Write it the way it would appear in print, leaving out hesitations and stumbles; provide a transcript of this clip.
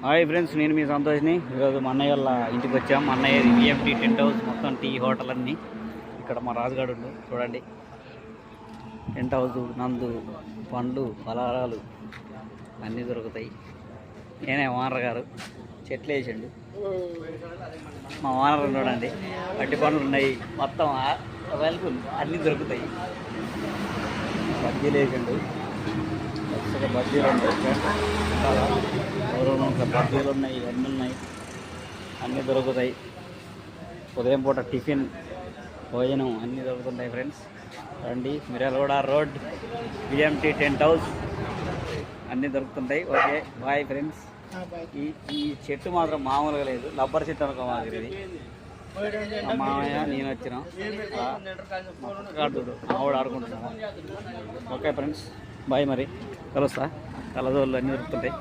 Hi friends, నేను మీ సంతోష్ని. ఈరోజు మా అన్నయ్య వాళ్ళ ఇంటికి వచ్చాం. మా అన్నయ్య విఎంటీ టెంట్ హౌస్, మొత్తం టీ హోటల్ అన్నీ ఇక్కడ మా రాజుగాడు చూడండి. టెంట్ హౌస్ నందు పండ్లు ఫలారాలు అన్నీ దొరుకుతాయి. నేనే ఓనర్ గారు, చెట్లు వేసిండు మా ఓనర్ చూడండి. అట్టి పండ్లు ఉన్నాయి, మొత్తం అవైలబుల్ అన్నీ దొరుకుతాయి. బజ్జీలు వేసిండు, బజ్జీలు ఉన్నాయి, బజ్జీలు ఉన్నాయి, అన్నీ ఉన్నాయి, అన్నీ దొరుకుతాయి. ఉదయం పూట టిఫిన్, భోజనం అన్నీ దొరుకుతుంటాయి. ఫ్రెండ్స్ రండి, Miryalaguda road, VMT tent house అన్నీ దొరుకుతుంటాయి. Okay bye friends. ఈ చెట్టు మాత్రం మామూలుగా లేదు, రబ్బర్ చెట్టు అనుకో మాకు. ఇది మా మామయ్య నేను వచ్చినాం, ఆడుతుడు ఆవిడ ఆడుకుంటున్నాను. ఓకే ఫ్రెండ్స్ బాయ్, మరి కలుస్తా. కలదోళ్ళు అన్నీ దొరుకుతుంటాయి.